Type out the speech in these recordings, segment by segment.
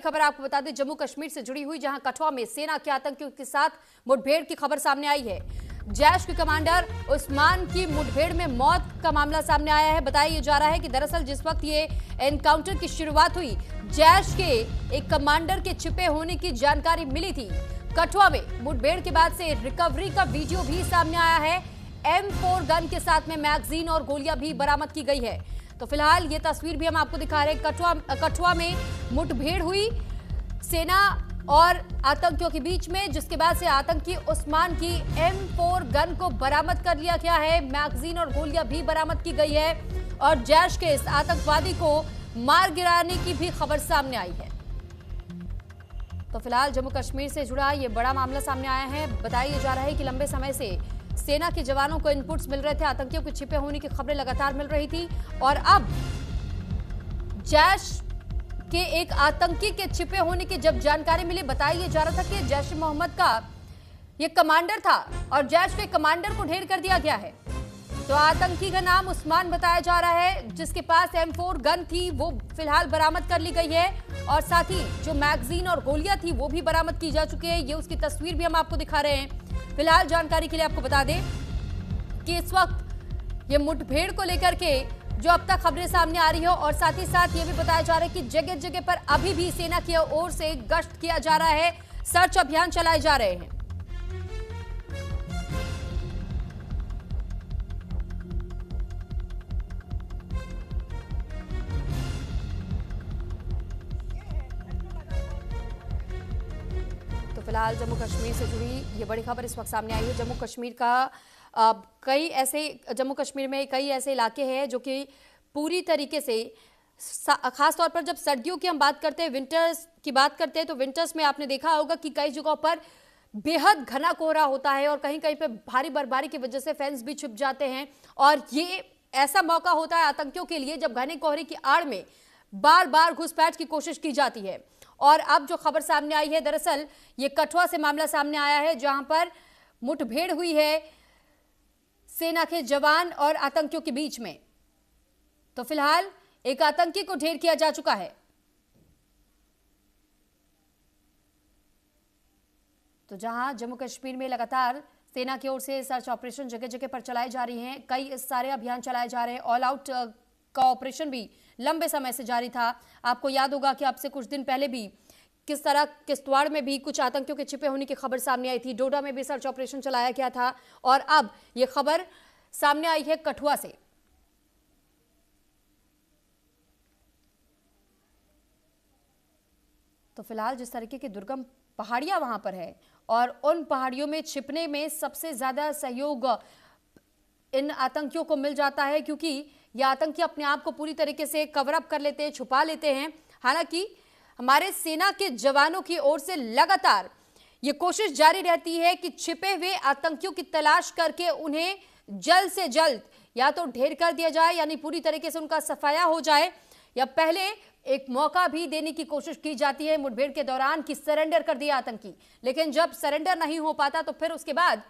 खबर आपको बता दें जम्मू कश्मीर से जुड़ी हुई, जहां कठुआ में सेना के आतंकियों के साथ मुठभेड़ की खबर सामने आई है। जैश के कमांडर उस्मान की मुठभेड़ में मौत का मामला सामने आया है। बताया जा रहा है कि दरअसल जिस वक्त ये एनकाउंटर की शुरुआत हुई, जैश के एक कमांडर के छिपे होने की जानकारी मिली थी। कठुआ में मुठभेड़ के बाद से कवरी का वीडियो भी सामने आया है। M4 गन के साथ में मैगजीन और गोलियां भी बरामद की गई है। तो फिलहाल ये तस्वीर भी हम आपको दिखा रहे हैं। कठुआ में मुठभेड़ हुई सेना और आतंकियों के बीच में, जिसके बाद से आतंकी उस्मान की M4 गन को बरामद कर लिया गया है। मैगजीन और गोलियां भी बरामद की गई है और जैश के इस आतंकवादी को मार गिराने की भी खबर सामने आई है। तो फिलहाल जम्मू कश्मीर से जुड़ा ये बड़ा मामला सामने आया है। बताया जा रहा है कि लंबे समय से सेना के जवानों को इनपुट्स मिल रहे थे, आतंकियों के छिपे होने की खबरें लगातार मिल रही थी और अब जैश के एक आतंकी के छिपे होने की जब जानकारी मिली, बताया जा रहा था कि जैश ए मोहम्मद का ये कमांडर था और जैश के कमांडर को ढेर कर दिया गया है। तो आतंकी का नाम उस्मान बताया जा रहा है, जिसके पास M4 गन थी वो फिलहाल बरामद कर ली गई है और साथ ही जो मैगजीन और गोलियां थी वो भी बरामद की जा चुकी है। ये उसकी तस्वीर भी हम आपको दिखा रहे हैं। फिलहाल जानकारी के लिए आपको बता दें कि इस वक्त ये मुठभेड़ को लेकर के जो अब तक खबरें सामने आ रही है और साथ ही साथ ये भी बताया जा रहा है कि जगह जगह पर अभी भी सेना की ओर से गश्त किया जा रहा है, सर्च अभियान चलाए जा रहे हैं। तो फिलहाल जम्मू कश्मीर से जुड़ी ये बड़ी खबर इस वक्त सामने आई है। जम्मू कश्मीर में कई ऐसे इलाके हैं जो कि पूरी तरीके से, खास तौर पर जब सर्दियों की हम बात करते हैं, विंटर्स की बात करते हैं, तो विंटर्स में आपने देखा होगा कि कई जगहों पर बेहद घना कोहरा होता है और कहीं कहीं पे भारी बर्फबारी की वजह से फेंस भी छुप जाते हैं और ये ऐसा मौका होता है आतंकियों के लिए जब घने कोहरे की आड़ में बार बार घुसपैठ की कोशिश की जाती है। और अब जो खबर सामने आई है, दरअसल ये कठुआ से मामला सामने आया है, जहां पर मुठभेड़ हुई है सेना के जवान और आतंकियों के बीच में। तो फिलहाल एक आतंकी को ढेर किया जा चुका है। तो जहां जम्मू कश्मीर में लगातार सेना की ओर से सर्च ऑपरेशन जगह जगह पर चलाए जा रही हैं, कई सारे अभियान चलाए जा रहे हैं। ऑल आउट का ऑपरेशन भी लंबे समय से जारी था। आपको याद होगा कि अब से कुछ दिन पहले भी किस तरह किश्तवाड़ में भी कुछ आतंकियों के छिपे होने की खबर सामने आई थी। डोडा में भी सर्च ऑपरेशन चलाया गया था और अब यह खबर सामने आई है कठुआ से। तो फिलहाल जिस तरीके की दुर्गम पहाड़ियां वहां पर है और उन पहाड़ियों में छिपने में सबसे ज्यादा सहयोग इन आतंकियों को मिल जाता है, क्योंकि ये आतंकी अपने आप को पूरी तरीके से कवर अप कर लेते हैं, छुपा लेते हैं। हालांकि हमारे सेना के जवानों की ओर से लगातार ये कोशिश जारी रहती है कि छिपे हुए आतंकियों की तलाश करके उन्हें जल्द से जल्द या तो ढेर कर दिया जाए, यानी पूरी तरीके से उनका सफाया हो जाए, या पहले एक मौका भी देने की कोशिश की जाती है मुठभेड़ के दौरान कि सरेंडर कर दिया आतंकी। लेकिन जब सरेंडर नहीं हो पाता तो फिर उसके बाद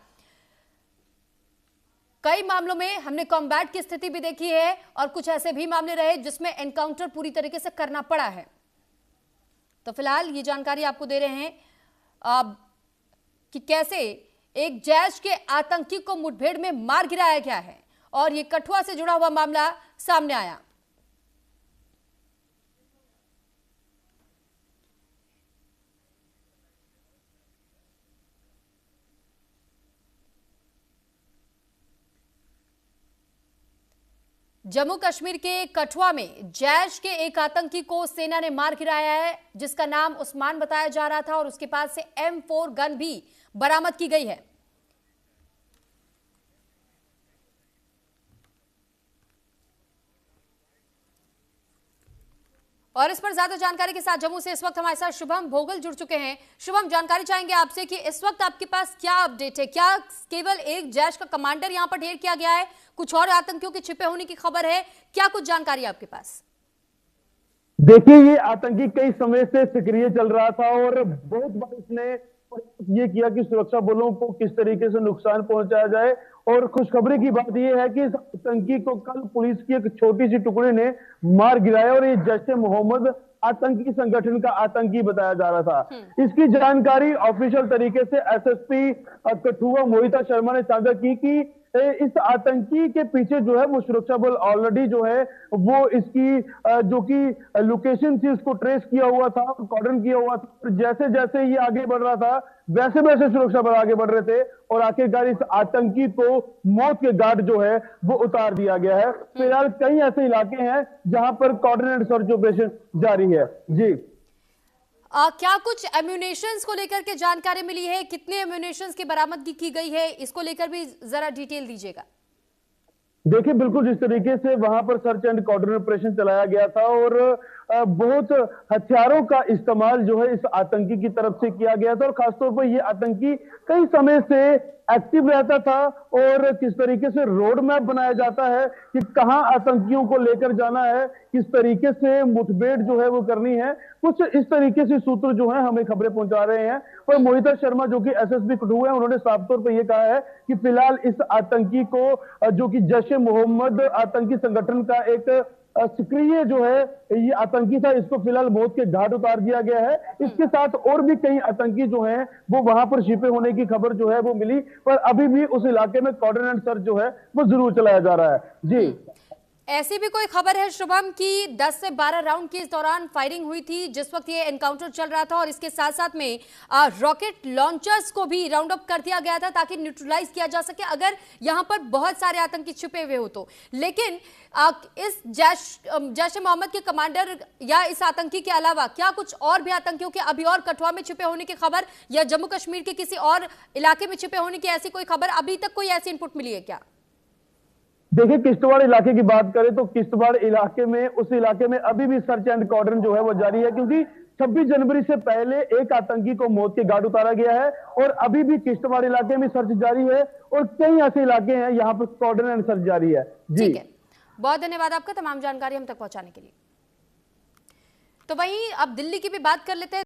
कई मामलों में हमने कॉम्बैट की स्थिति भी देखी है और कुछ ऐसे भी मामले रहे जिसमें एनकाउंटर पूरी तरीके से करना पड़ा है। तो फिलहाल ये जानकारी आपको दे रहे हैं कि कैसे एक जैश के आतंकी को मुठभेड़ में मार गिराया गया है और ये कठुआ से जुड़ा हुआ मामला सामने आया। जम्मू कश्मीर के कठुआ में जैश के एक आतंकी को सेना ने मार गिराया है, जिसका नाम उस्मान बताया जा रहा था और उसके पास से M4 गन भी बरामद की गई है। और इस पर ज्यादा जानकारी के साथ जम्मू से इस वक्त हमारे साथ शुभम भोगल जुड़ चुके हैं। शुभम, जानकारी चाहेंगे आपसे कि इस वक्त आपके पास क्या अपडेट है? क्या केवल एक जैश का कमांडर यहां पर ढेर किया गया है, कुछ और आतंकियों के छिपे होने की खबर है? क्या कुछ जानकारी आपके पास? देखिए, ये आतंकी कई समय से सक्रिय चल रहा था और बहुत बार इसने ये किया कि सुरक्षा बलों को किस तरीके से नुकसान पहुंचाया जाए। और खुशखबरी की बात यह है कि इस आतंकी को कल पुलिस की एक छोटी सी टुकड़ी ने मार गिराया और ये जैश ए मोहम्मद आतंकी संगठन का आतंकी बताया जा रहा था। इसकी जानकारी ऑफिशियल तरीके से एसएसपी कठुआ मोहिता शर्मा ने साझा की कि इस आतंकी के पीछे जो है वो सुरक्षा बल ऑलरेडी जो है वो इसकी जो कि लोकेशन थी उसको ट्रेस किया हुआ था, कॉर्डन किया हुआ था। जैसे जैसे ये आगे बढ़ रहा था वैसे वैसे सुरक्षा बल आगे बढ़ रहे थे और आखिरकार इस आतंकी को मौत के घाट जो है वो उतार दिया गया है। फिलहाल कई ऐसे इलाके हैं जहां पर कोऑर्डिनेट सर्च ऑपरेशन जारी है। जी क्या कुछ एम्यूनेशंस को लेकर के जानकारी मिली है? कितने एम्यूनेशंस की बरामदगी की गई है? इसको लेकर भी जरा डिटेल दीजिएगा। देखिए, बिल्कुल जिस तरीके से वहां पर सर्च एंड कॉर्डन ऑपरेशन चलाया गया था और बहुत हथियारों का इस्तेमाल जो है इस आतंकी की तरफ से किया गया था और खासतौर पर ये आतंकी कई समय से एक्टिव रहता था और किस तरीके से रोड मैप बनाया जाता है कि कहां आतंकियों को लेकर जाना है, किस तरीके से मुठभेड़ जो है वो करनी है। कुछ इस तरीके से सूत्र जो है हमें खबरें पहुंचा रहे हैं और मोहिता शर्मा जो कि एसएसपी कठुआ है उन्होंने साफ तौर पर यह कहा है कि फिलहाल इस आतंकी को जो कि जैश-ए-मोहम्मद आतंकी संगठन का एक सक्रिय जो है ये आतंकी था, इसको फिलहाल मौत के घाट उतार दिया गया है। इसके साथ और भी कई आतंकी जो हैं वो वहां पर छिपे होने की खबर जो है वो मिली, पर अभी भी उस इलाके में कोऑर्डिनेट सर्च जो है वो जरूर चलाया जा रहा है। जी ऐसी भी कोई खबर है शुभम कि 10 से 12 राउंड की इस दौरान फायरिंग हुई थी जिस वक्त ये एनकाउंटर चल रहा था और इसके साथ साथ में रॉकेट लॉन्चर्स को भी राउंड अप कर दिया गया था ताकि न्यूट्रलाइज किया जा सके अगर यहां पर बहुत सारे आतंकी छिपे हुए हो तो। लेकिन इस जैश-ए-मोहम्मद के कमांडर या इस आतंकी के अलावा क्या कुछ और भी आतंकियों के अभी और कठुआ में छिपे होने की खबर या जम्मू कश्मीर के किसी और इलाके में छिपे होने की ऐसी कोई खबर अभी तक कोई ऐसी इनपुट मिली है क्या? देखिए, किश्तवाड़ इलाके की बात करें तो किश्तवाड़ इलाके में उस इलाके में अभी भी सर्च एंड कॉर्डन जो है वो जारी है क्योंकि 26 जनवरी से पहले एक आतंकी को मौत के घाट उतारा गया है और अभी भी किश्तवाड़ इलाके में सर्च जारी है और कई ऐसे इलाके हैं यहाँ पर कॉर्डन एंड सर्च जारी है। जी ठीक है, बहुत धन्यवाद आपका तमाम जानकारी हम तक पहुंचाने के लिए। तो वहीं अब दिल्ली की भी बात कर लेते हैं।